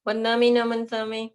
Vandami naman Sami.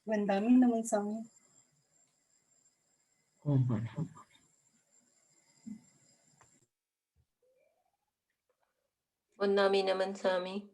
Vandami naman Sami. Vandami naman Sami.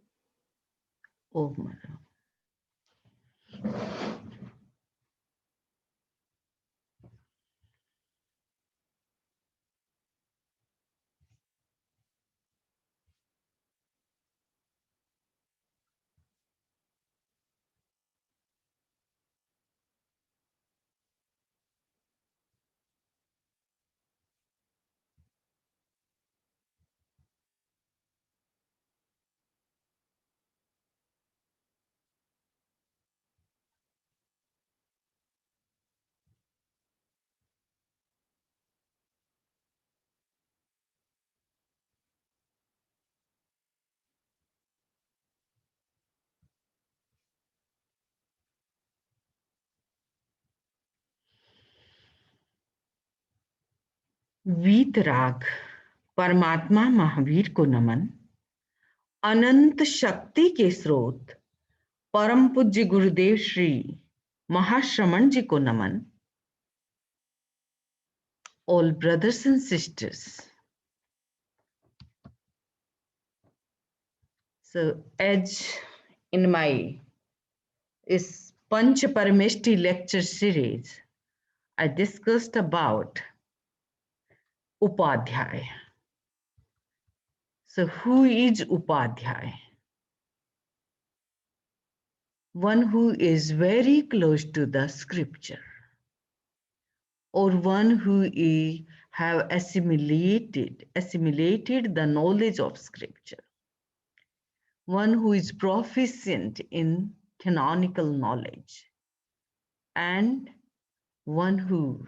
वीतराग परमात्मा महावीर को नमन। अनंत शक्ति के स्रोत परम पूज्य गुरुदेव श्री महाश्रमण जी को नमन। All brothers and sisters. So as in my is Panch Parameshti lecture series, I discussed about Upadhyaya. So who is Upadhyaya? One who is very close to the scripture, or one who have assimilated the knowledge of scripture, one who is proficient in canonical knowledge, and one who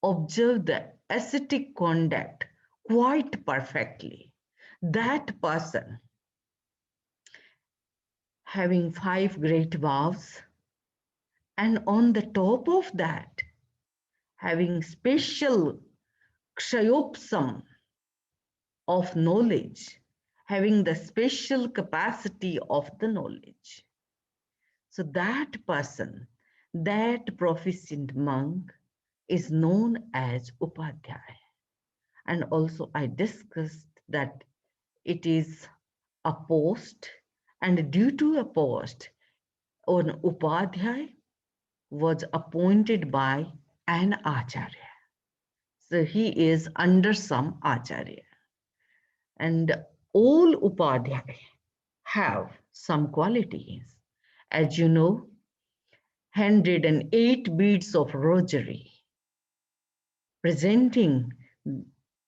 observe the ascetic conduct quite perfectly. That person having 5 great vows, and on the top of that having special kshayopsam of knowledge, having the special capacity of the knowledge. So that person, that proficient monk is known as Upadhyaya. And also I discussed that it is a post, and due to a post, an Upadhyaya was appointed by an Acharya. So he is under some Acharya. And all Upadhyaya have some qualities. As you know, 108 beads of rosary presenting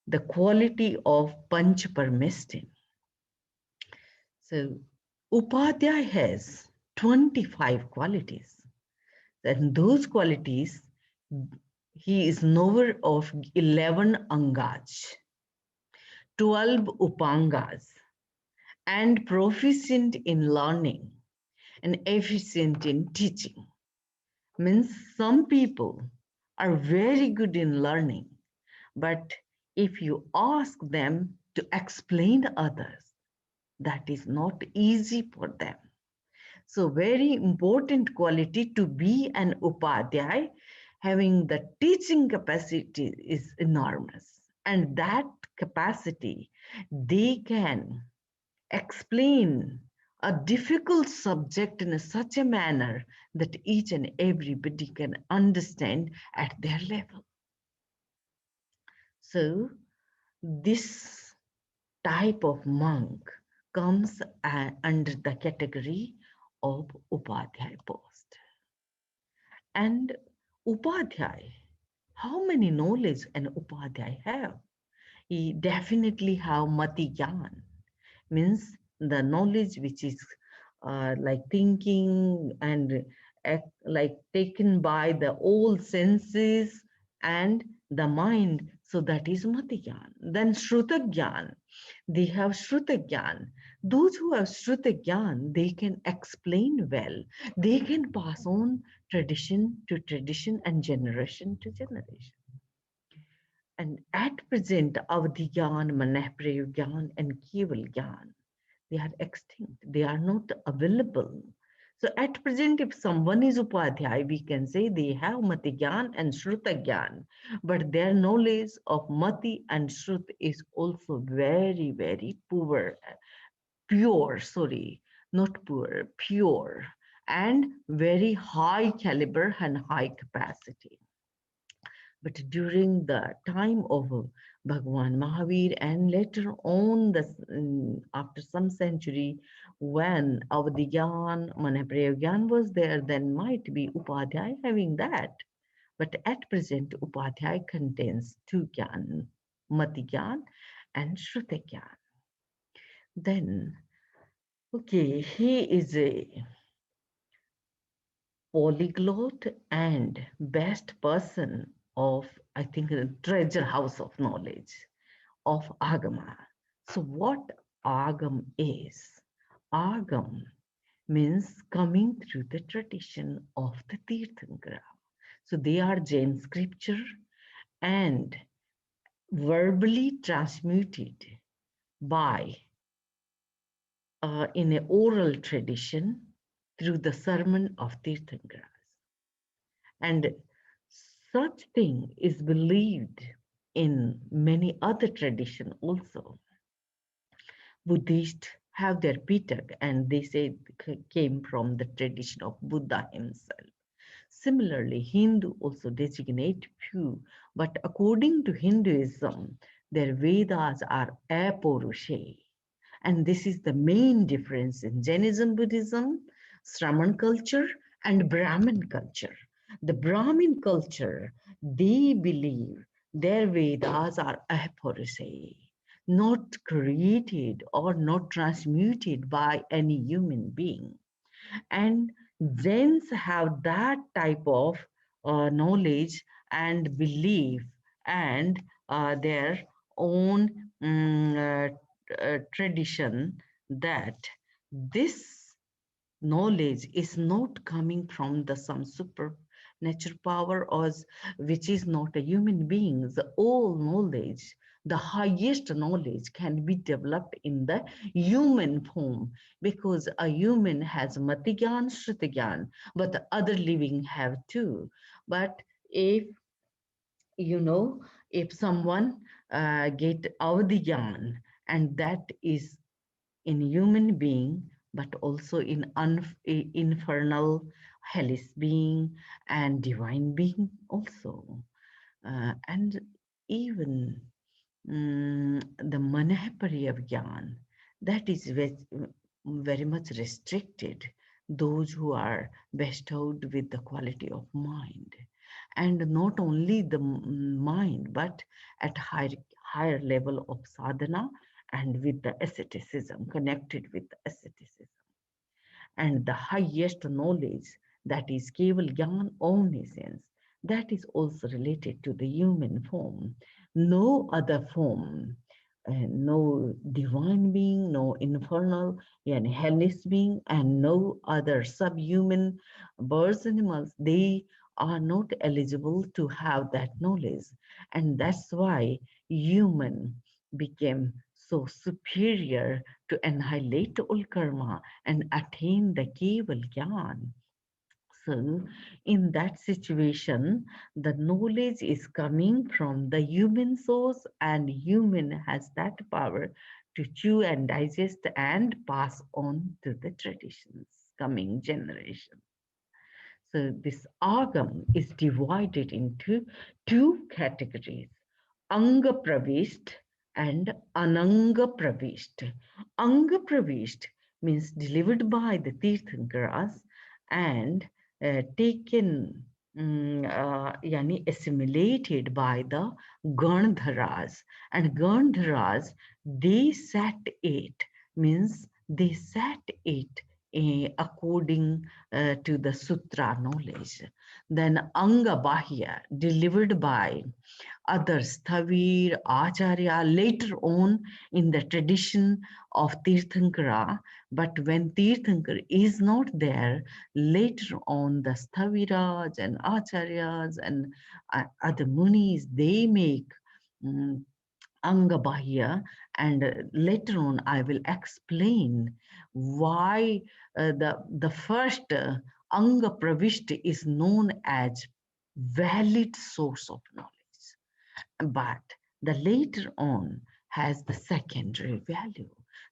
the quality of Panch Parmestin. So Upadhyaya has 25 qualities. And those qualities, he is knower of 11 Angas, 12 Upangas, and proficient in learning and efficient in teaching. Means some people are very good in learning, but if you ask them to explain others, that is not easy for them. So very important quality to be an Upadhyaya, having the teaching capacity is enormous. And that capacity, they can explain a difficult subject in such a manner that each and everybody can understand at their level. So, this type of monk comes under the category of Upadhyaya post. And Upadhyaya, how many knowledge an Upadhyaya have? He definitely have Mati Gyan, means the knowledge which is like thinking and like taken by the old senses and the mind. So that is Mati Gyan. Then Shruta Gyan, they have Shruta Gyan. Those who have Shruta Gyan, they can explain well. They can pass on tradition to tradition and generation to generation. And at present, Avadhigyan, Manahprayogyan, and Keval Gyan, they are extinct. They are not available. So at present, if someone is Upadhyay, we can say they have Mati Gyan and Shruta Gyan, but their knowledge of Mati and Shrut is also very, very poor, pure, sorry, not poor, pure, and very high caliber and high capacity. But during the time of Bhagwan Mahavir and later on, after some century, when Avadhigyan, Manaprayogyan was there, then might be Upadhyay having that. But at present, Upadhyay contains two Gyan, Mati Gyan and Shruti Gyan. Then, okay, he is a polyglot and best person of, I think, the treasure house of knowledge of Agama. So, what Agam is? Agam means coming through the tradition of the Tirthankara. So, they are Jain scripture and verbally transmuted by in an oral tradition through the sermon of Tirthankaras. And such thing is believed in many other traditions also. Buddhists have their Pitak and they say it came from the tradition of Buddha himself. Similarly, Hindu also designate few, but according to Hinduism, their Vedas are apurushe. And this is the main difference in Jainism, Buddhism, Shraman culture, and Brahmin culture. The Brahmin culture, they believe their Vedas are aphorisai, not created or not transmuted by any human being. And Jains have that type of knowledge and belief and their own tradition that this knowledge is not coming from the some supernatural power or which is not a human being. The all knowledge, the highest knowledge can be developed in the human form because a human has matigyan, shrutigyan, but the other living have too. But if you know, if someone get avadhigyan, and that is in human being, but also in infernal, hellish being, and divine being also. And even the Manahapari of Gyan, that is very much restricted, those who are bestowed with the quality of mind. And not only the mind, but at higher level of sadhana and with the asceticism, connected with the asceticism. And the highest knowledge, that is Keval Gyan omniscience, that is also related to the human form. No other form, no divine being, no infernal and hellish being, and no other subhuman birds, animals, they are not eligible to have that knowledge. And that's why human became so superior to annihilate all karma and attain the Keval Gyan. So, in that situation, the knowledge is coming from the human source, and human has that power to chew and digest and pass on to the traditions, coming generation. So, this agam is divided into two categories: Anga Pravist and Ananga Pravist. Anga Pravist means delivered by the Tirthankaras and taken, yani assimilated by the Gandharas. And Gandharas, they set it, means they set it according to the Sutra knowledge. Then Anga Bahya, delivered by others, Thavir, Acharya, later on in the tradition of Tirthankara. But when Tirthankara is not there, later on the Sthaviraj and Acharyas and other munis, they make um, Angabahya, and later on I will explain why the first Anga Pravishti is known as valid source of knowledge, but the later on has the secondary value.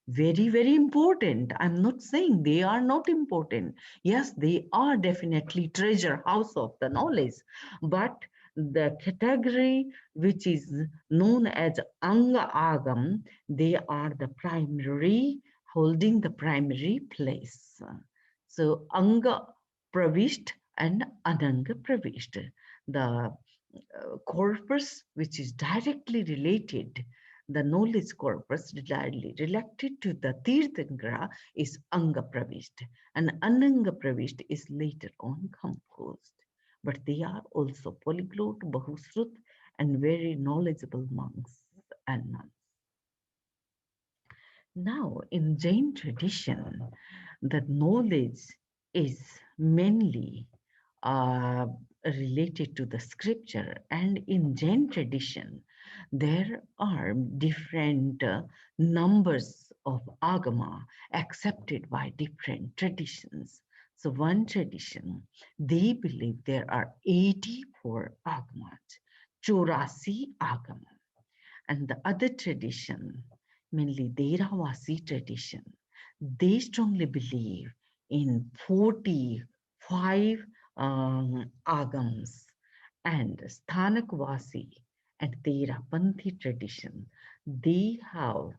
Very, very important. I'm not saying they are not important. Yes, they are definitely treasure house of the knowledge, but the category which is known as Anga Agam, they are the primary, holding the primary place. So Anga Pravisht and Ananga Pravisht. The corpus which is directly related, the knowledge corpus directly related to the Tirthankara is Anga Pravishta, and Ananga Pravishta is later on composed. But they are also polyglot, Bahusrut, and very knowledgeable monks and nuns. Now, in Jain tradition, the knowledge is mainly uh, related to the scripture, and in Jain tradition, there are different numbers of agama accepted by different traditions. So, one tradition, they believe there are 84 agamas, Chorasi agama, and the other tradition, mainly Deravasi tradition, they strongly believe in 45 agams, and Sthanakvasi and Terapanthi tradition, they have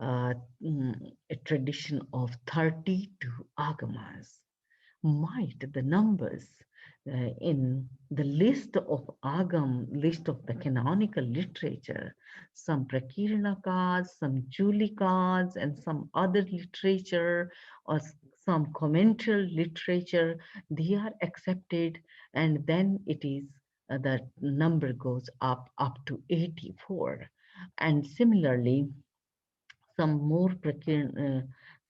a tradition of 32 agamas. Might the numbers in the list of Agam, list of the canonical literature, some Prakiranakas, some Julikas, and some other literature, or some commentary literature, they are accepted, and then it is the number goes up to 84. And similarly, some more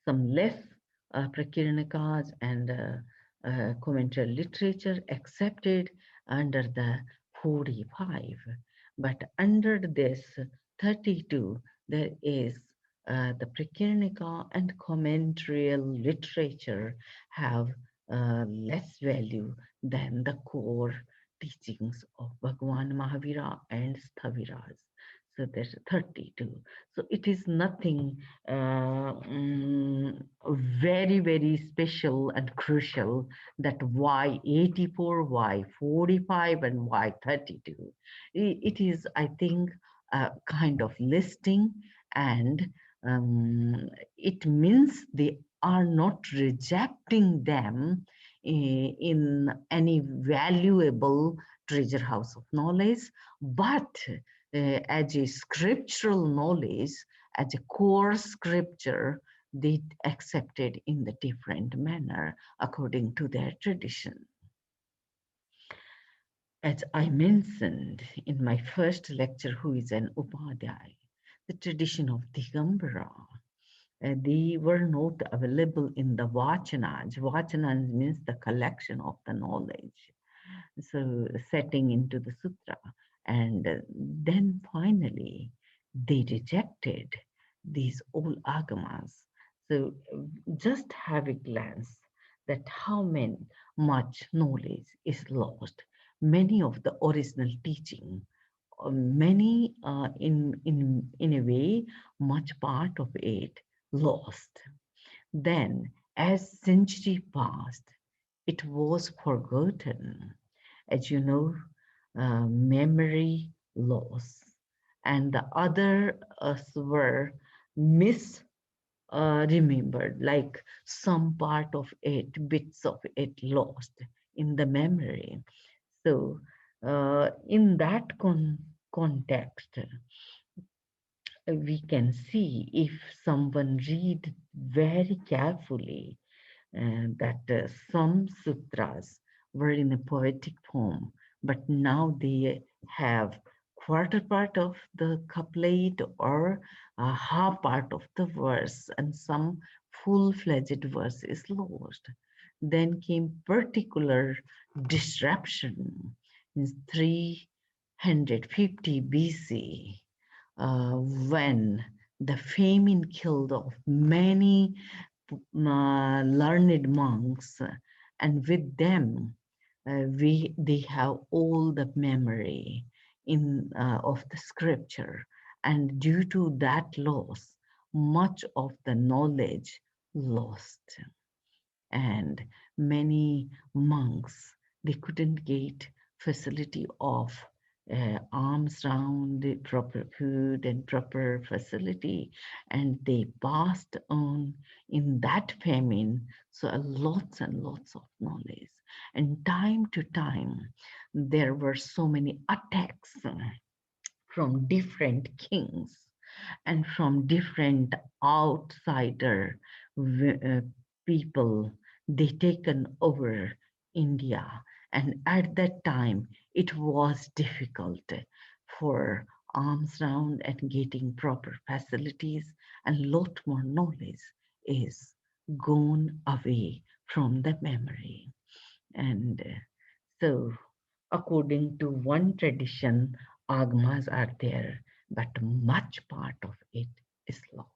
some less prakiranakas and commentary literature accepted under the 45. But under this 32, there is the prakirana and commentary literature have less value than the core teachings of Bhagwan Mahavira and Sthaviras. So there's 32. So it is nothing very, very special and crucial that why 84, why 45, and why 32. It is, I think, a kind of listing, and it means they are not rejecting them in any valuable treasure house of knowledge, but as a scriptural knowledge, as a core scripture, they accepted in the different manner according to their tradition. As I mentioned in my first lecture, who is an Upadhyaya, the tradition of Digambara, they were not available in the Vachanas. Vachanas means the collection of the knowledge. So setting into the sutra, and then finally they rejected these old agamas. So just have a glance that how much knowledge is lost. Many of the original teaching, many in a way, much part of it lost. Then, as century passed, it was forgotten. As you know, memory loss, and the other were mis remembered, like some part of it, bits of it lost in the memory. So, in that context, we can see if someone read very carefully that some sutras were in a poetic form, but now they have quarter part of the couplet or half part of the verse, and some full-fledged verse is lost. Then came particular disruption in 350 BC, when the famine killed off many learned monks, and with them they have all the memory in of the scripture, and due to that loss, much of the knowledge lost, and many monks, they couldn't get facility of arms round the proper food and proper facility, and they passed on in that famine, so lots and lots of knowledge. And time to time there were so many attacks from different kings and from different outsider people. They taken over India, and at that time it was difficult for arms round and getting proper facilities, and lot more knowledge is gone away from the memory. And so, according to one tradition, Agamas are there, but much part of it is lost.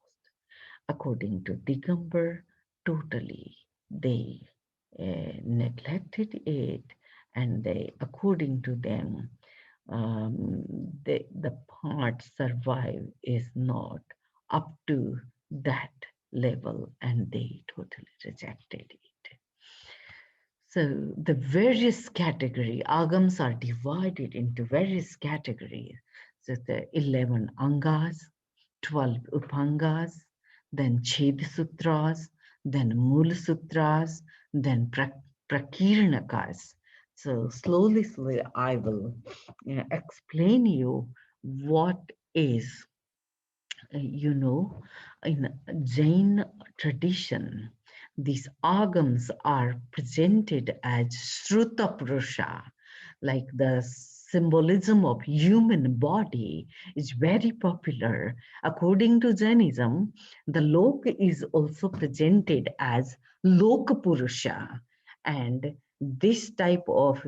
According to Digambar, totally they neglected it, and they, according to them, the part survive is not up to that level, and they totally rejected it. So the various category, agams are divided into various categories. So the 11 angas, 12 upangas, then Chhed Sutras, then Mula Sutras, then Prakiranakas. So slowly, I will explain you what is, you know, in Jain tradition, these agams are presented as Shruta Purusha, like the symbolism of human body is very popular. According to Jainism, the Loka is also presented as Loka Purusha, and this type of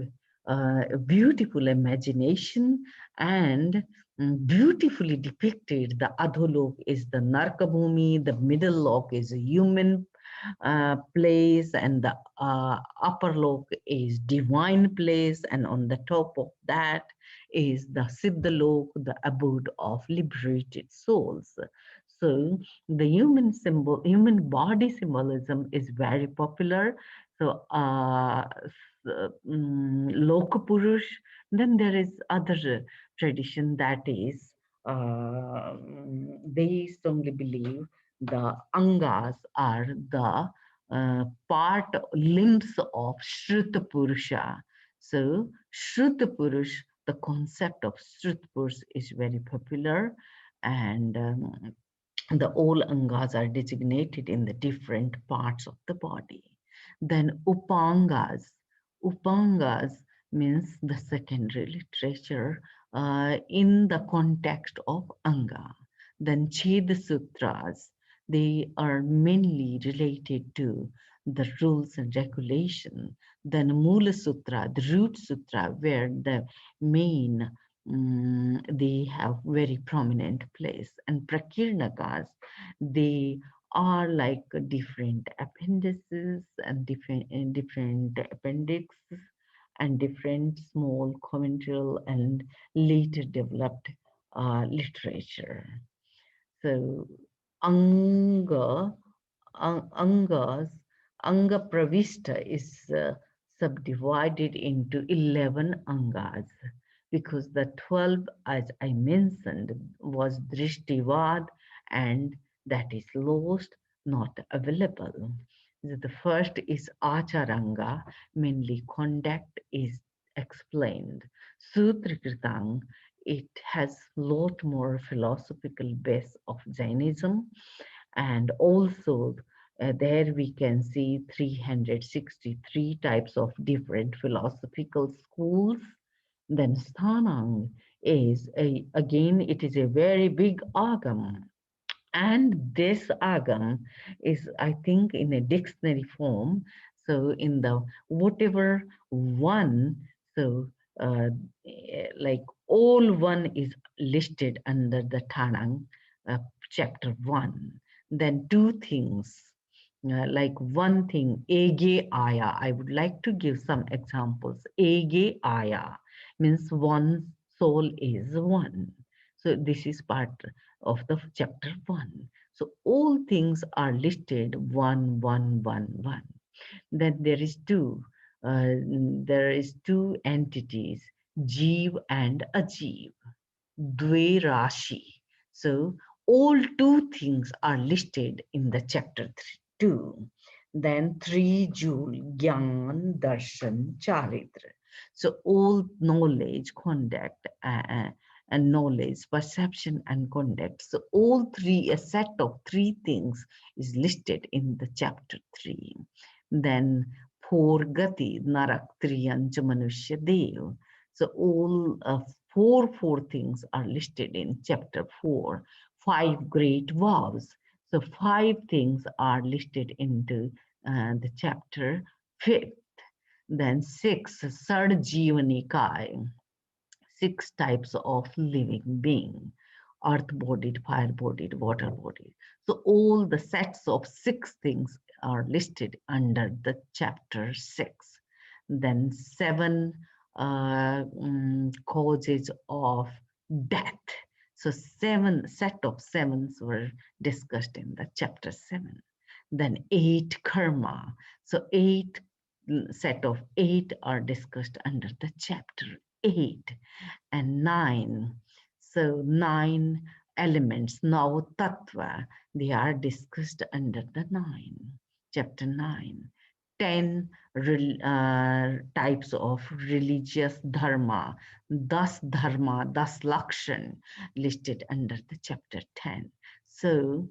beautiful imagination and beautifully depicted. The Adholok is the Narkabhumi, the middle lok is a human place, and the upper lok is divine place, and on the top of that is the Siddhalok, the abode of liberated souls. So the human body symbolism is very popular. So Lokapurush. Then there is other tradition that is they strongly believe the angas are the part limbs of Shruta Purusha. So Shruta Purush, the concept of Shruta Purush is very popular, and the all angas are designated in the different parts of the body. Then upangas means the secondary literature in the context of anga. Then Chhed Sutras, they are mainly related to the rules and regulation. Then Mula Sutra, the root sutra, where the main they have very prominent place. And Prakirnakas, they are like different appendices and different appendixes and different small commentarial and later developed literature. So Anga, Angas, Anga Pravishta is subdivided into 11 Angas because the 12, as I mentioned, was Drishtivad and that is lost, not available. The first is Acharanga, mainly conduct is explained. Sutrakritang, it has lot more philosophical base of Jainism, and also there we can see 363 types of different philosophical schools. Then Sthanang is again it is a very big agam, and this agam is I think in a dictionary form. So in the whatever one, so like all one is listed under the Tanang uh, chapter 1. Then two things, like one thing, ege aya. I would like to give some examples. Ege aya means one soul is one. So this is part of the chapter 1. So all things are listed one, one, one, one. Then there is two entities, Jeev and Ajeev, Dve Rashi. So all two things are listed in the chapter 2. Then three jewel, Gyan, Darshan, Charitra. So all knowledge, conduct, and knowledge, perception, and conduct. So all three, a set of three things is listed in the chapter 3. Then four gati, Narak, Triyanch, Manushya, Dev. So all four things are listed in chapter 4. Five great vows. So five things are listed into the chapter 5th. Then six, Sarjivanikai, six types of living being, earth-bodied, fire-bodied, water-bodied. So all the sets of six things are listed under the chapter 6. Then seven causes of death. So seven set of sevens were discussed in the chapter 7. Then eight karma. So eight set of eight are discussed under the chapter 8. And 9. So 9 elements, now tattva, they are discussed under the 9, chapter 9. 10 types of religious dharma, das lakshan listed under the chapter 10. So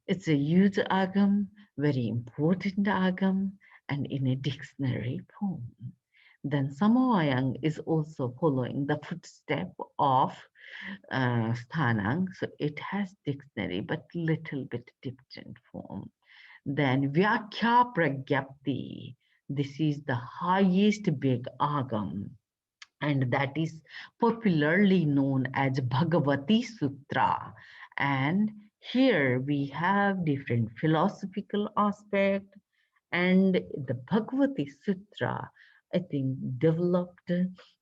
it's a huge agam, very important agam, and in a dictionary form. Then Samoyang is also following the footstep of Sthanang. So it has dictionary, but little bit different form. Then Vyakhya Pragyapti. This is the highest big agam, and that is popularly known as Bhagavati Sutra. And here we have different philosophical aspect, and the Bhagavati Sutra, I think, developed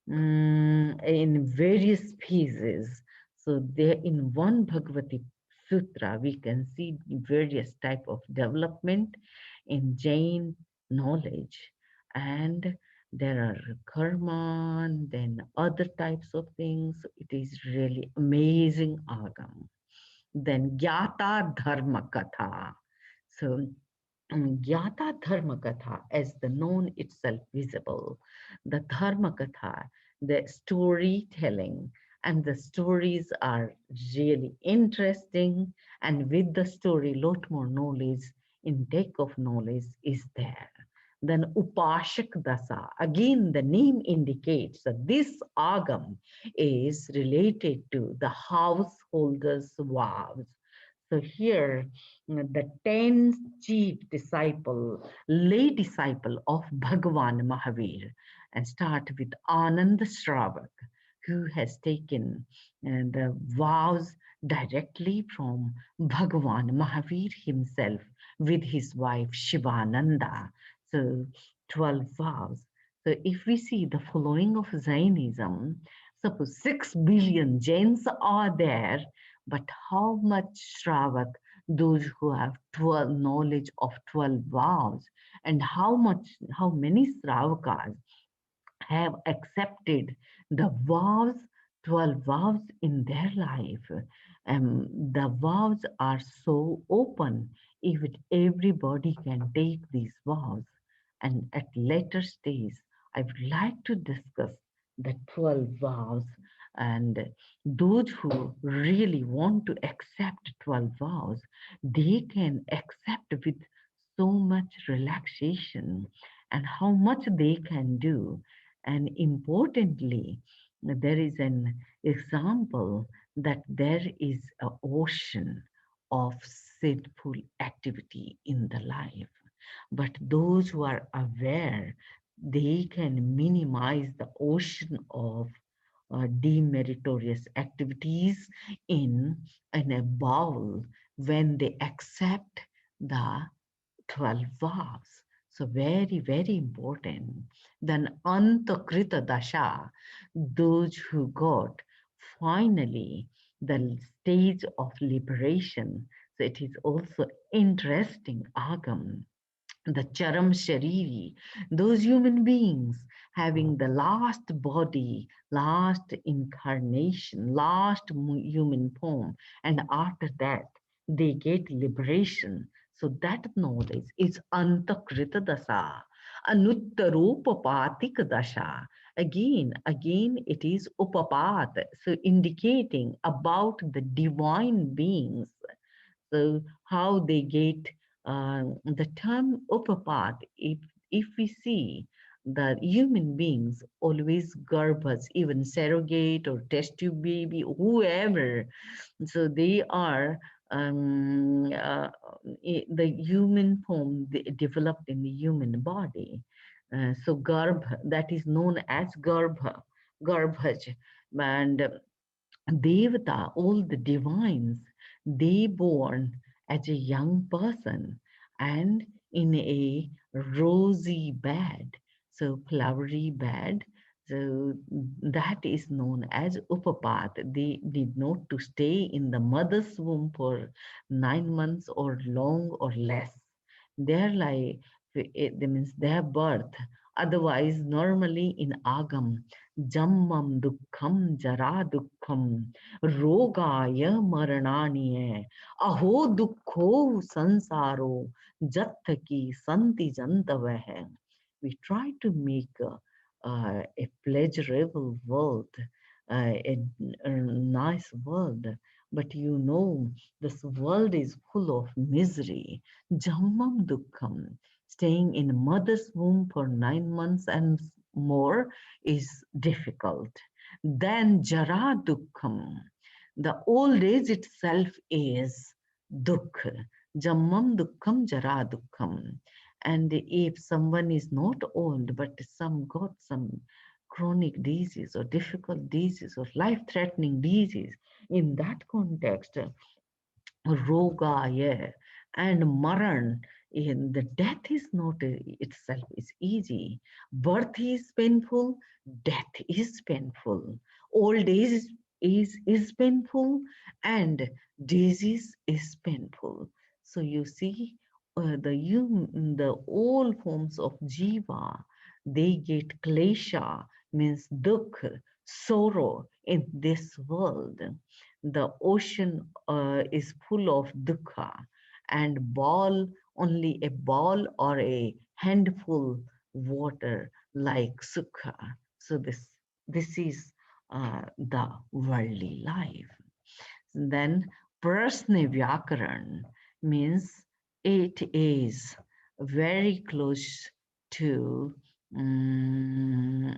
in various phases. So there in one Bhagavati Sutra, we can see various type of development in Jain knowledge, and there are karma, and then other types of things. It is really amazing agam. Then Gyata Dharma Katha. So Gyata Dharma Katha as the known itself visible, the Dharma Katha, the storytelling, and the stories are really interesting. And with the story, lot more knowledge, intake of knowledge is there. Then Upashak Dasa, again the name indicates that this agam is related to the householder's vows. So here, the 10th chief disciple, lay disciple of Bhagavan Mahavir, and start with Anand Shravak. who has taken the vows directly from Bhagavan Mahavir himself with his wife Shivananda. So 12 vows. So if we see the following of Jainism, suppose 6 billion Jains are there, but how much Shravak, those who have 12 knowledge of 12 vows, and how many Sravakas have accepted the vows, 12 vows in their life. The vows are so open, even everybody can take these vows. And at later stage, I would like to discuss the 12 vows, and those who really want to accept 12 vows, they can accept with so much relaxation and how much they can do. And importantly, there is an example that there is an ocean of sinful activity in the life. But those who are aware, they can minimize the ocean of demeritorious activities in a bowl when they accept the 12 vows. So very, very important. Then Antakrita Dasha, those who got finally the stage of liberation. So it is also interesting agam, the Charam Shariri, those human beings having the last body, last incarnation, last human form, and after that they get liberation. So that knowledge is Antakrita Dasa, Anuttaropapatik Dasha. Again, it is Upapat, so indicating about the divine beings, so how they get the term upapat, if we see the human beings always garbhas, even surrogate or test tube baby, whoever, so they are the human form developed in the human body. So garbha, that is known as garbhaj, and Devata, all the divines, they born as a young person and in a rosy bed, so flowery bed. So that is known as Upapat. They did not to stay in the mother's womb for 9 months or long or less. Their life, it means their birth. Otherwise, normally in Agam, Jammam Dukkham Jara Dukkham Rogaya Marananiye Aho Dukkho Sansaro Jattaki Santi Jantavahe. We try to make a pleasurable world, a nice world, but you know, this world is full of misery. Jammam Dukkham, staying in mother's womb for 9 months and more is difficult. Then Jara Dukkham, the old age itself is Dukh. Jammam Dukkham Jara Dukkham. And if someone is not old, but some got some chronic disease or difficult disease or life-threatening disease, in that context, roga, yeah, and maran, in the death is not itself is easy. Birth is painful, death is painful, old age is painful, and disease is painful. So you see, the all forms of jiva, they get klesha, means dukh, sorrow in this world. The ocean is full of dukkha, and ball, only a ball or a handful water like sukha. So this is the worldly life. Then prasna vyakaran means it is very close to um,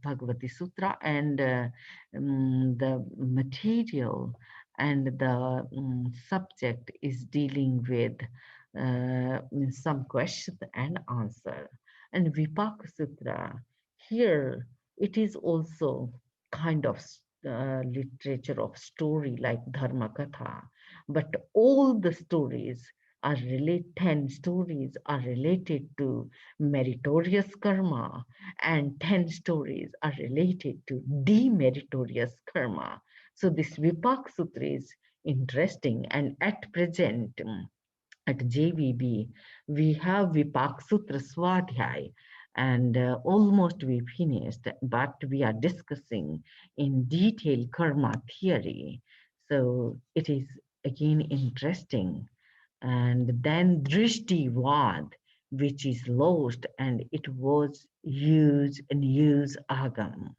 Bhagavati Sutra, and the material and the subject is dealing with some question and answer. And Vipaka Sutra, here It is also kind of literature of story like Dharma Katha, but all the stories are related, 10 stories are related to meritorious karma, and 10 stories are related to demeritorious karma. So this Vipak Sutra is interesting, and at present, at JVB, we have Vipak Sutra Swadhyay, and almost we finished, but we are discussing in detail karma theory. So it is again interesting. And then Drishtivad, which is lost, and it was used and use Agam.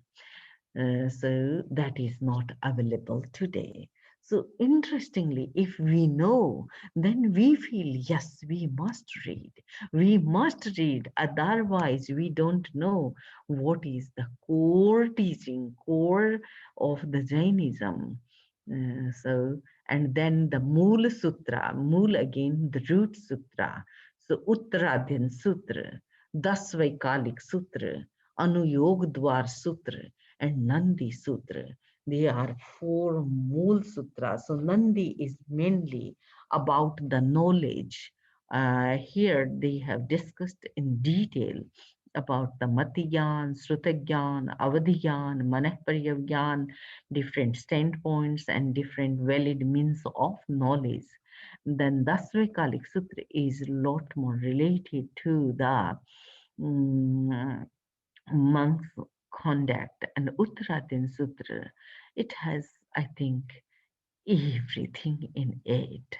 So that is not available today. So interestingly, if we know, then we feel, yes, we must read. We must read. Otherwise, we don't know what is the core teaching, core of the Jainism. And then the Mool Sutra, Mool again, the root sutra. So Uttaradhyan Sutra, Dasvaikalik Sutra, Anuyog Dwar Sutra, and Nandi Sutra. They are four Mool Sutras. So Nandi is mainly about the knowledge. Here they have discussed in detail about the Matigyan, Srutagyan, Avadhigyan, Manahpariyagyan, different standpoints and different valid means of knowledge. Then Dasvikalik Sutra is a lot more related to the mm, monk's conduct, and Uttaratin Sutra, it has, I think, everything in it.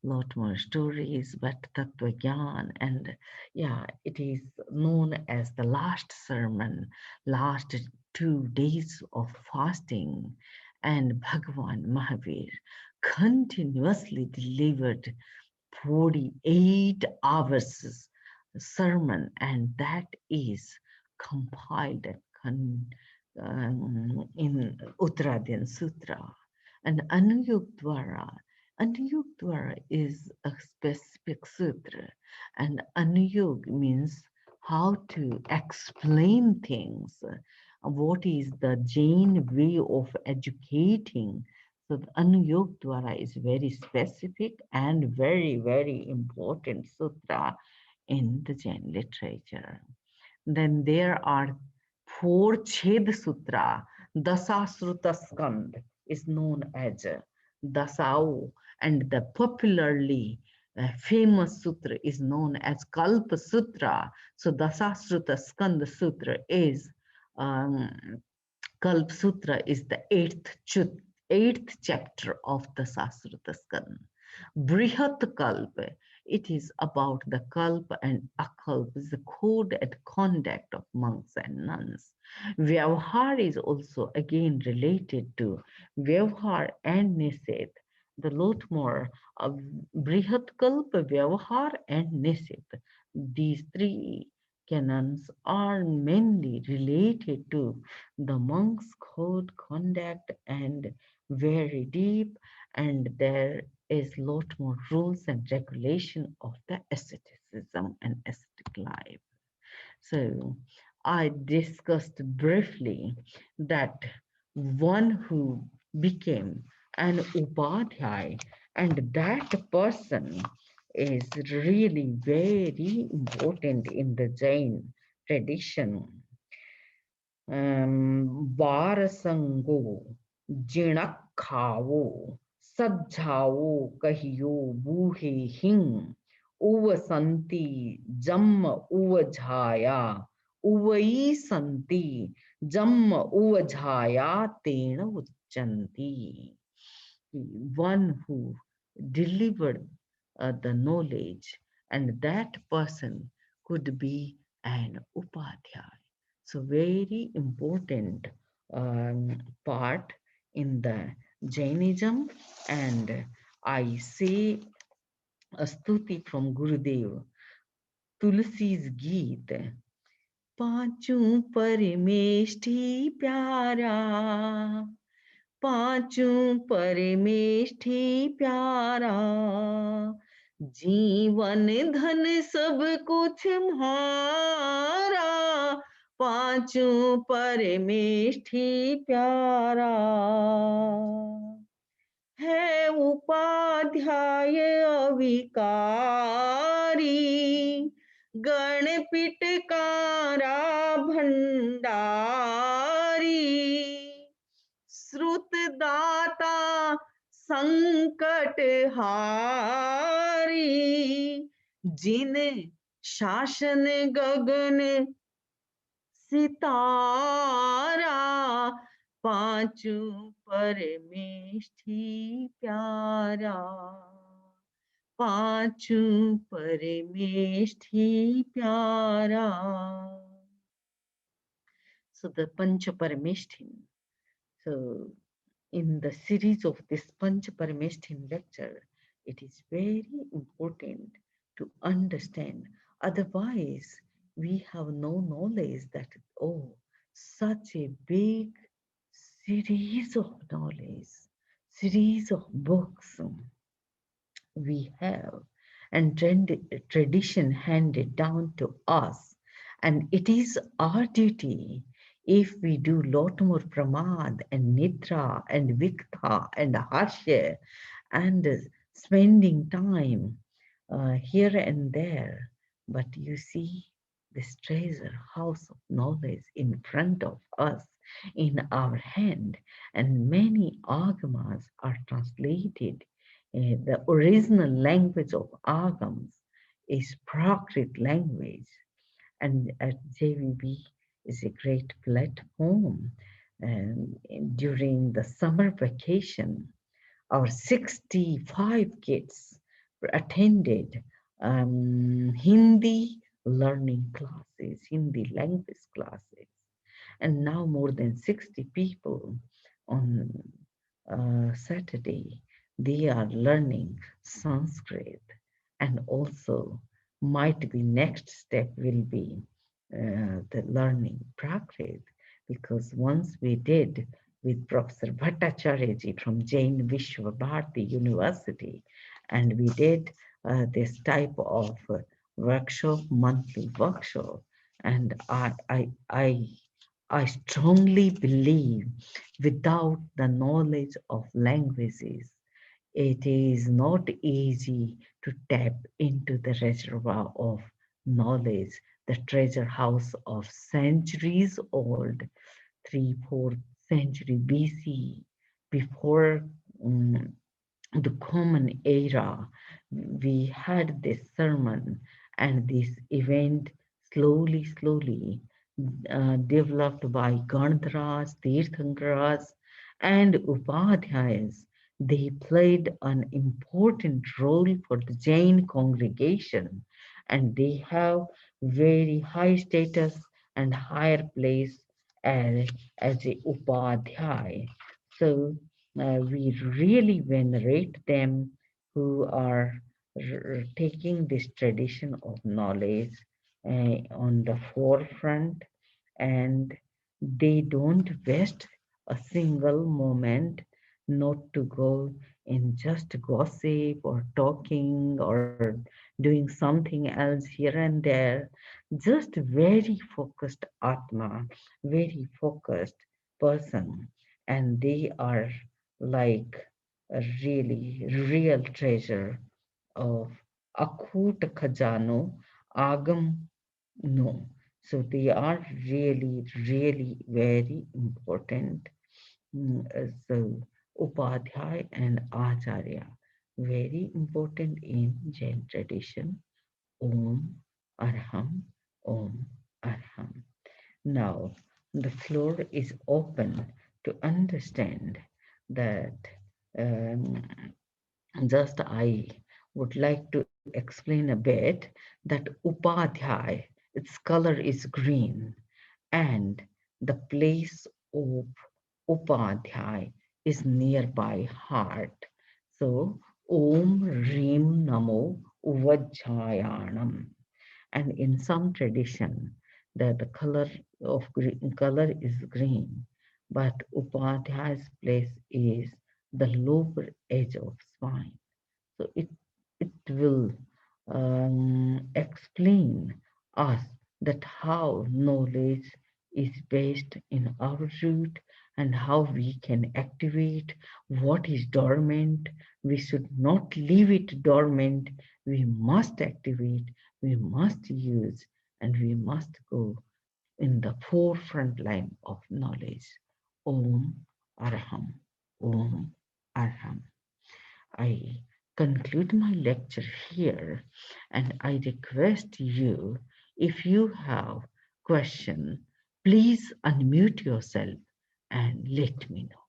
Lot more stories, but Tattva Gyan, and yeah, it is known as the last sermon, last 2 days of fasting, and Bhagavan Mahavir continuously delivered 48 hours sermon, and that is compiled in Uttradyan Sutra. And Anuyugdwara is a specific sutra, and Anuyug means how to explain things. What is the Jain way of educating? So the Anuyogdwara is very specific and very, very important sutra in the Jain literature. Then there are four Ched Sutra. Dasasruta Skand is known as Dasau, and the popularly famous sutra is known as Kalpa Sutra. So Dasasruta Skand Sutra is Kalp Sutra is the eighth chapter of the Sasrutaskan. Brihat Kalpa, it is about the Kalpa and Akalpa, is the code and conduct of monks and nuns. Vyavhar is also again related to Vyavhar and Niset. The lot more of Brihat Kalpa, Vyavhar and Niset. These three canons are mainly related to the monk's code conduct and very deep, and there is lot more rules and regulation of the asceticism and ascetic life. So I discussed briefly that one who became an Upadhyaya, and that person is really very important in the Jain tradition. वारसंगो जिणक खावो सज्जाओ कहियो बूहे हिंग उव संति जम्म उव झाया उवई संति जम्म उव झाया तेण उच्चंती. One who delivered the knowledge, and that person could be an upadhyaya. So very important part in the Jainism, and I say a stuti from Gurudev, Tulsi's Geet. पांचों परमेष्ठी प्यारा पांचों परमेष्ठी प्यारा जीवन धन सब कुछ म्हारा पांचों परमेष्ठी प्यारा है उपाध्याय अविकारी गण पिटकारा भंडारी श्रुत दाता संकट हारी जिन शासन गगन सितारा पांचों परमेष्ठी प्यारा पांचों परमेष्ठी प्यारा. So the Pancha Parameshtin. So in the series of this Pancha Parameshtin lecture, it is very important to understand. Otherwise, we have no knowledge that, oh, such a big series of knowledge, series of books we have, and tradition handed down to us. And it is our duty, if we do lot more pramad and nidra and viktha and harshya and spending time here and there, but you see this treasure house of knowledge in front of us, in our hand, and many agamas are translated. The original language of agams is Prakrit language, and at JVB is a great platform. And during the summer vacation, our 65 kids attended Hindi learning classes, Hindi language classes, and now more than 60 people on Saturday, they are learning Sanskrit, and also might be next step will be the learning Prakrit, because once we did with Professor Bhattacharya ji from Jain Vishwa Bharati University, and we did this type of workshop, monthly workshop, and I strongly believe without the knowledge of languages, it is not easy to tap into the reservoir of knowledge, the treasure house of centuries old, 3, 4th century BC, before um, the common era. We had this sermon and this event slowly developed by Gandharas, Tirthankaras, and Upadhyayas. They played an important role for the Jain congregation, and they have very high status and higher place as a Upadhyay. So we really venerate them who are taking this tradition of knowledge on the forefront, and they don't waste a single moment not to go in just gossip or talking or doing something else here and there. Just very focused atma, very focused person, and they are like a really real treasure of akut khajano agam no. So they are really very important. So Upadhyay and Acharya, very important in Jain tradition. Om Arham, Om Arham. Now the floor is open to understand that um, just I would like to explain a bit that Upadhyay, its color is green, and the place of Upadhyay is nearby heart. So, Om Rim Namo Uvajjayanam. And in some tradition, the color of green color is green, but Upadhyay's place is the lower edge of spine. So it will explain us that how knowledge is based in our root and how we can activate what is dormant. We should not leave it dormant. We must activate, we must use, and we must go in the forefront line of knowledge. Om Arham. Om Arham. I conclude my lecture here and I request you, if you have question, please unmute yourself and let me know.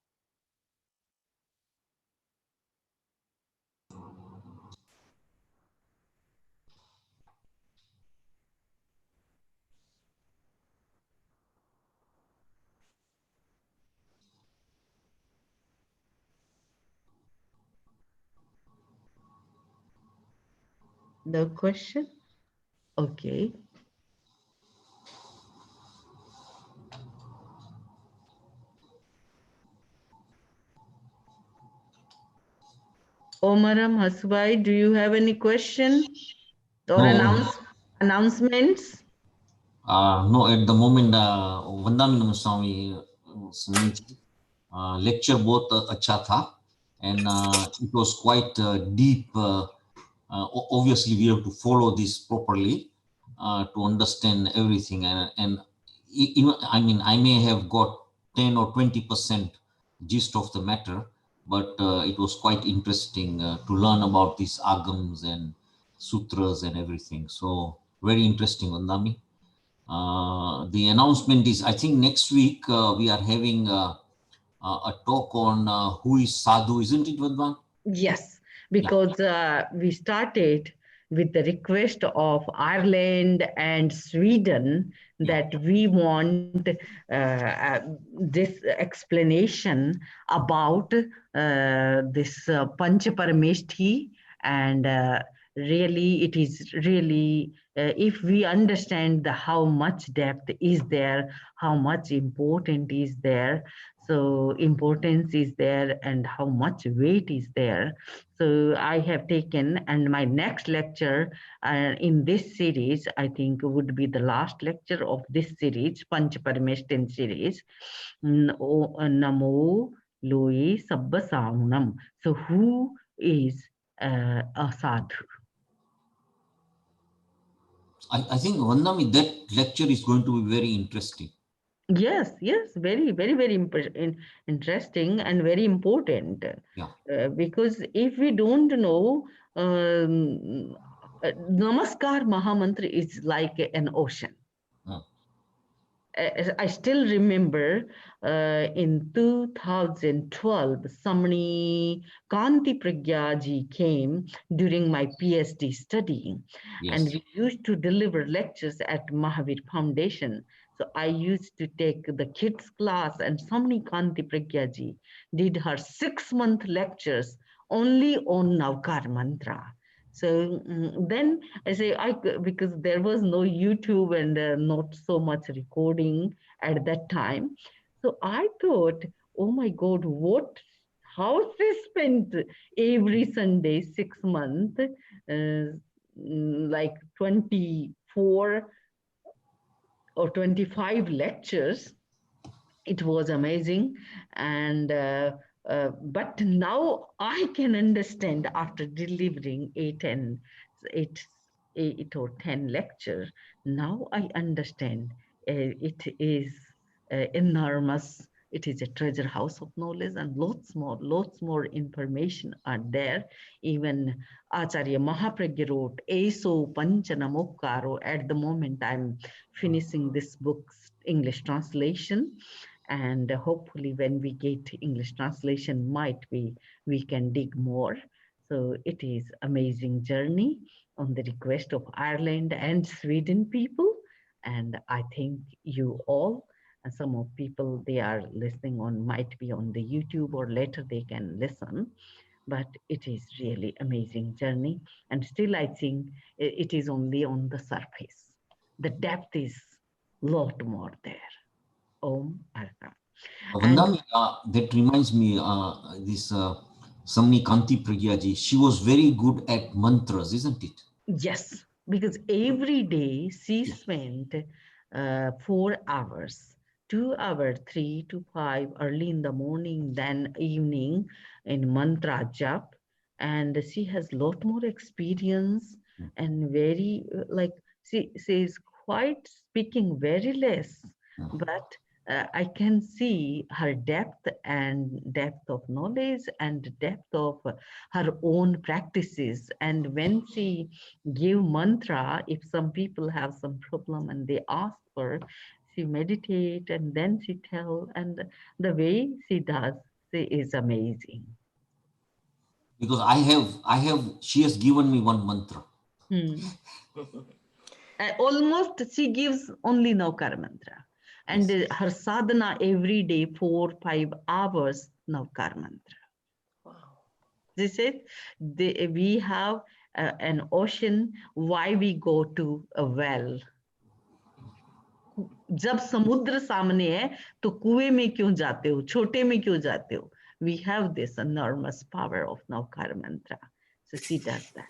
No question? Okay. Omaram Hasbai, do you have any question or No, announcements? no, at the moment, Vandam Swami lecture both अच्छा था, and it was quite deep. Obviously, we have to follow this properly to understand everything, and even I mean, I may have got 10 or 20% gist of the matter, but it was quite interesting to learn about these agams and sutras and everything. So very interesting, Vandami. The announcement is, I think next week we are having a talk on who is sadhu, isn't it, Vandam? Yes, Yeah, because we started with the request of Ireland and Sweden yeah, that we want this explanation about this Panchaparameshthi, and really it is really if we understand the how much depth is there, how much important is there, so importance is there and how much weight is there. So I have taken, and my next lecture in this series, I think would be the last lecture of this series, Panchaparameshtin series. Namo Lui Sabba Saunam. So who is a sadhu? I think, Vandami, that lecture is going to be very interesting. Yes, yes, very, very, very interesting and very important. Yeah. Because if we don't know, Namaskar Mahamantra is like an ocean. Uh, I still remember in 2012, Samani Kanti Pragyaji came during my PhD study, and yes. we used to deliver lectures at Mahavir Foundation. So I used to take the kids class, and Samani Kanti Pragyaji did her 6-month lectures only on Navkar Mantra. So then I say because there was no YouTube and not so much recording at that time. So I thought, oh my God, how she spent every Sunday 6 months, like 24 or 25 lectures. It was amazing, and but now I can understand after delivering eight or 10 lecture. Now I understand it is enormous. It is a treasure house of knowledge, and lots more information are there. Even Acharya Mahapragya wrote Eso Panchanamokaro. At the moment I'm finishing this book's English translation, and hopefully when we get English translation might be we can dig more. So it is amazing journey on the request of Ireland and Sweden people, and I think you all and some of people they are listening on might be on the YouTube or later they can listen, but it is really amazing journey, and still I think it is only on the surface. The depth is lot more there. Om Arha. And Vandami, that reminds me, this Samni Kanti Pragyaji, she was very good at mantras, isn't it? yes, because every day she Yeah. spent 4 hours 2 hours, 3 to 5, early in the morning, then evening in mantra jap. And she has lot more experience and very like she is quite speaking very less, but I can see her depth of knowledge and depth of her own practices. And when she give mantra, if some people have some problem and they ask for, she meditate and then she tell, and the way she does, she is amazing. Because she has given me one mantra. Hmm. Almost she gives only Navkar mantra. And Yes. her sadhana every day, 4-5 hours Navkar mantra. Wow. This is we have an ocean. Why we go to a well? जब समुद्र सामने है तो कुएं में क्यों जाते हो, छोटे में क्यों जाते हो? We have this enormous power of Navkar mantra. So she does that.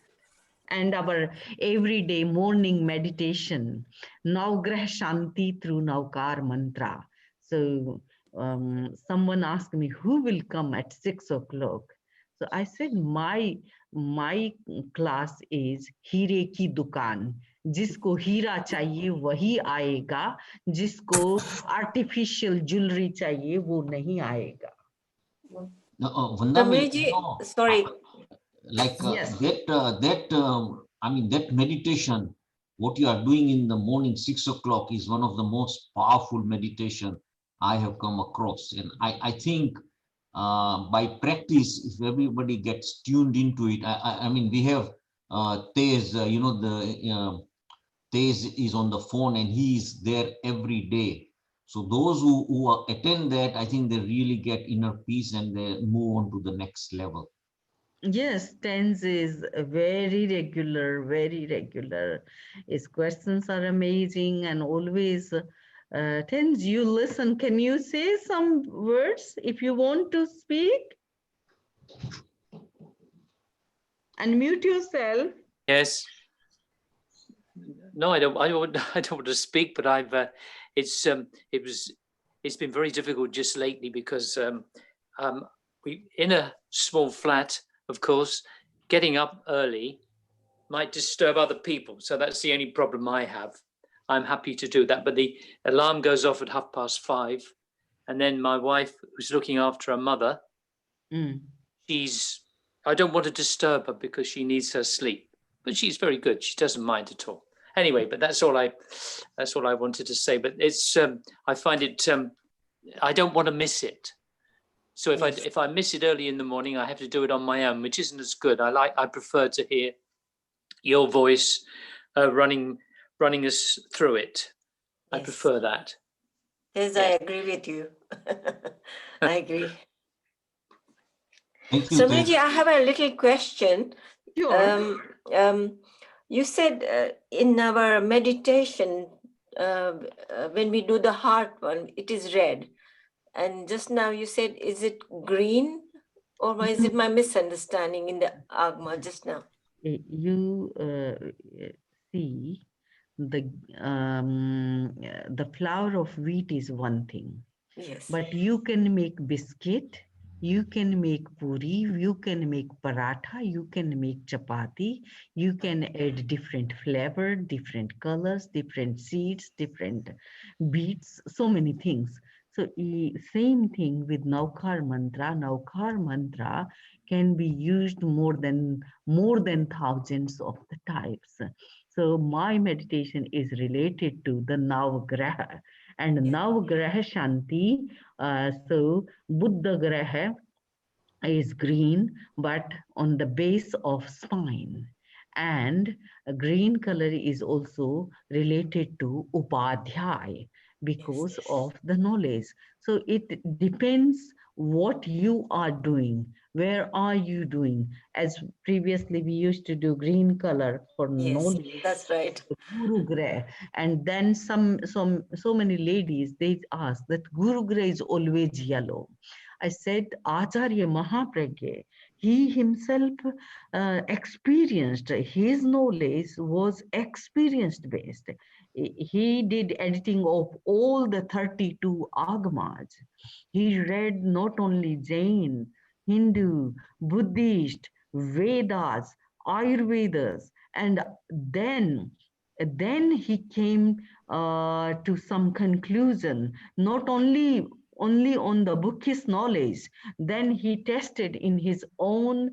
And our everyday morning meditation, Navgrah Shanti through Navkar mantra. So someone asked me who will come at 6 o'clock. So I said my class is हीरे की दुकान. जिसको हीरा चाहिए वही आएगा, जिसको artificial jewellery चाहिए वो नहीं आएगा. No, Vandami, Samiji, sorry. like Yes. I mean, that meditation, what you are doing in the morning, 6 o'clock, is one of the most powerful meditation I have come across. And I think by practice, if everybody gets tuned into it, I mean, we have Tez, Tez is on the phone and he is there every day. So those who attend that, I think they really get inner peace and they move on to the next level. Yes, Tens is very regular, very regular. His questions are amazing and always. Tens, you listen. Can you say some words if you want to speak? Unmute yourself. Yes. No, I don't. I don't want to speak, but it's been very difficult just lately because we in a small flat, of course, getting up early might disturb other people. So that's the only problem I have. I'm happy to do that, but the alarm goes off at 5:30, and then my wife, who's looking after her mother, I don't want to disturb her because she needs her sleep, but she's very good. She doesn't mind at all. Anyway, but that's all I wanted to say. But it's I find it I don't want to miss it. So if I miss it early in the morning, I have to do it on my own, which isn't as good. I prefer to hear your voice running us through it. I prefer that. Yes, I agree with you. I agree. Thank you, Samiji, I have a little question. Sure. You said in our meditation, when we do the heart one, it is red. And just now you said, is it green? Or is it my misunderstanding in the Agama just now? You see, the flour of wheat is one thing. Yes. But you can make biscuit, you can make puri, you can make paratha, you can make chapati, you can add different flavor, different colors, different seeds, different beets, so many things. So same thing with Navkar mantra. Navkar mantra can be used more than thousands of the types. So my meditation is related to the Navgraha and Navgraha Shanti. So Buddha Graha is green, but on the base of spine. And a green color is also related to Upadhyaya because of the knowledge. So it depends what you are doing. Where are you doing? As previously we used to do green color for knowledge. That's right. Guru Grah. And then so many ladies, they ask that Guru Grah is always yellow. I said, Acharya Mahapragya, He himself experienced, his knowledge was experienced based. He did editing of all the 32 Agamas. He read not only Jain, Hindu, Buddhist, Vedas, Ayurvedas, and then then he came to some conclusion, not only on the Buddhist knowledge, then he tested in his own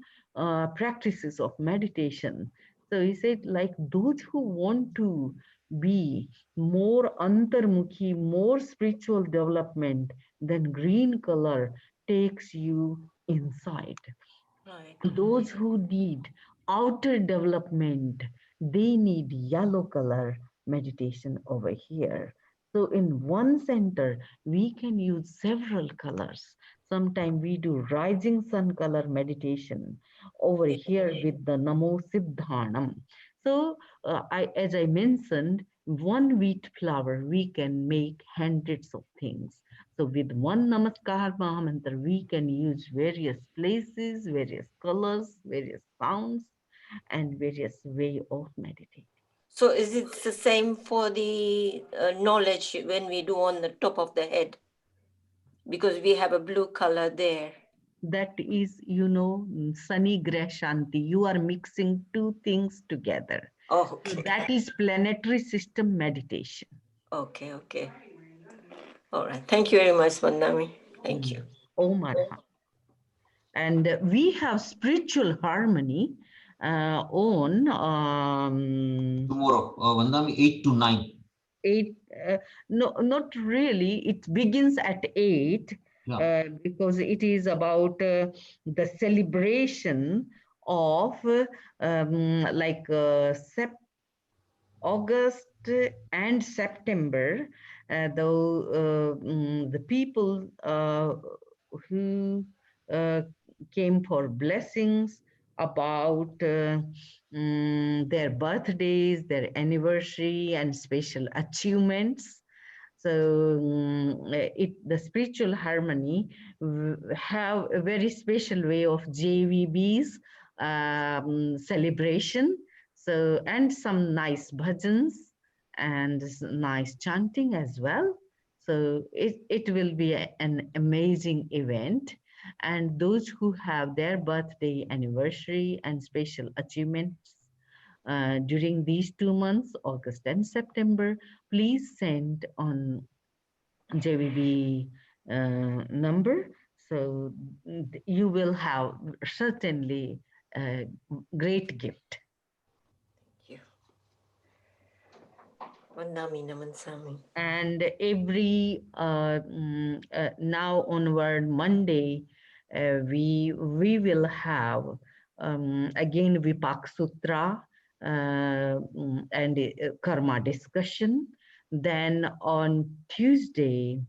practices of meditation. So he said, like those who want to be more antarmukhi, more spiritual development, then green color takes you inside. Right. Those who need outer development, they need yellow color meditation over here. So in one center, we can use several colors. Sometimes we do rising sun color meditation over here with the Namo Siddhanam. So as I mentioned, one wheat flour, we can make hundreds of things. So with one Namaskar Mahamantra, we can use various places, various colors, various sounds, and various way of meditating. So is it the same for the knowledge when we do on the top of the head? Because we have a blue color there. That is, Sunny Greh Shanti. You are mixing two things together. Oh, So okay. that is planetary system meditation. Okay, okay. All right. Thank you very much, Vandami. Thank you. Om Arhat. And we have spiritual harmony on Tomorrow, Vandami, 8 to 9. 8. No, not really. It begins at 8 Yeah. because it is about the celebration of like August and September, the people who uh, came for blessings about their birthdays, their anniversary, and special achievements. So the spiritual harmony have a very special way of JVB's celebration. So, and some nice bhajans and nice chanting as well. So it will be an amazing event. And those who have their birthday anniversary and special achievements during these 2 months, August and September, please send on JVB number. So you will have certainly a great gift. Thank you. Vandami Namansami. And every now onward Monday, we will have again Vipak Sutra and karma discussion. Then on Tuesday,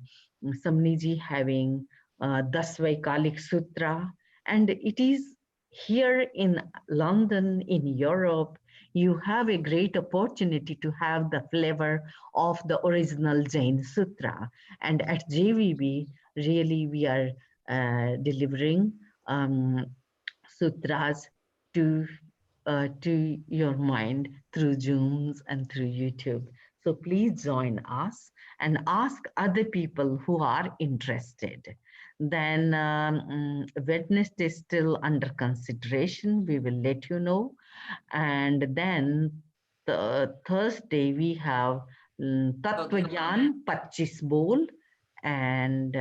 Samniji having Dasvaikalik Sutra, and it is here in London, in Europe, you have a great opportunity to have the flavor of the original Jain Sutra. And at JVB, really, we are delivering sutras to your mind through Zooms and through YouTube. So please join us and ask other people who are interested. Then Wednesday is still under consideration. We will let you know. And then Thursday we have Tattva Gyan 25 Bol, and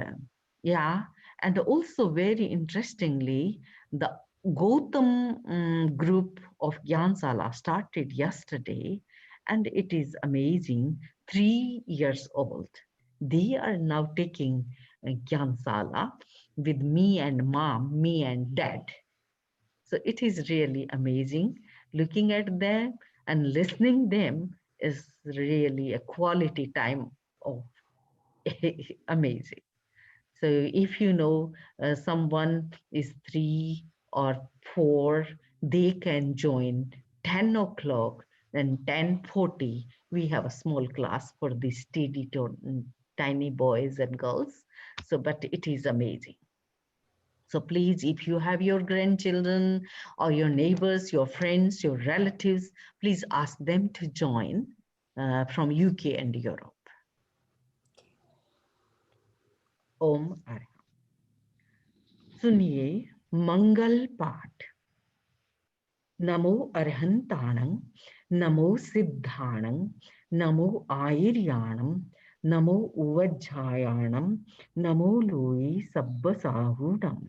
yeah, and also very interestingly, the Gautam group of Gyansala started yesterday, and it is amazing. 3 years old, they are now taking Gyansala with me and mom, me and dad. So it is really amazing. Looking at them and listening them is really a quality time of amazing. So if you know someone is 3 or 4, they can join 10 o'clock, then 10:40. We have a small class for these tiny boys and girls. So, but it is amazing. So please, if you have your grandchildren or your neighbors, your friends, your relatives, please ask them to join from UK and Europe. Om Arham. सुनिए मंगल पाठ। नमो अर्हंताणं, नमो सिद्धाणं, नमो आयर्याणं, नमो उवज्झायाणं, नमो लोये सब्बसाहूणम्।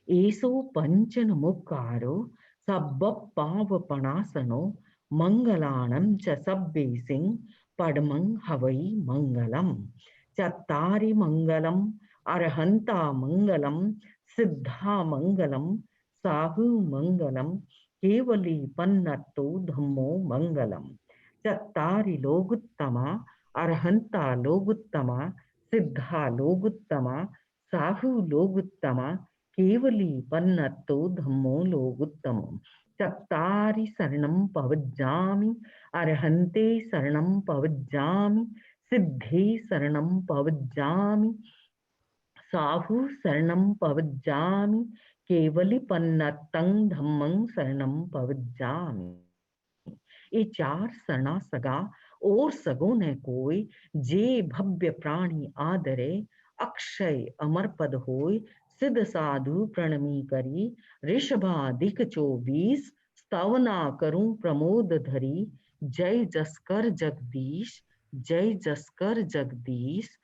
एसो पंचनमुकारो सब्ब पावपणासनो मंगलाणं च सब्बेसिं पडमं हवै मंगलम्। चत्तारि मंगलम् अर्हन्ता मंगलम, सिद्धा मंगलम, साहु मंगलम, केवली पन्नत्तो धम्मो मंगलम। चत्तारि लोगुत्तमा, अर्हन्ता लोगुत्तमा, सिद्धा लोगुत्तमा, साहु लोगुत्तमा, केवली पन्नत्तो धम्मो लोगुत्तमम्। चत्तारि शरणं पवज्जामि, अर्हन्ते शरणं पवज्जामि, सिद्धे शरणं पवज्जामि, साहु शरणं पवज्जामि, केवली पन्नत्तं धम्मं शरणं पवज्जामि। ये चार शरणा सगा और सगो न कोई, जे भव्य प्राणी आदरे, अक्षय अमर पद होय। सिद्ध साधु प्रणमी करी, ऋषभाधिक 24 स्तवना करूं प्रमोद धरी। जय जसकर जगदीश, जय जसकर जगदीश,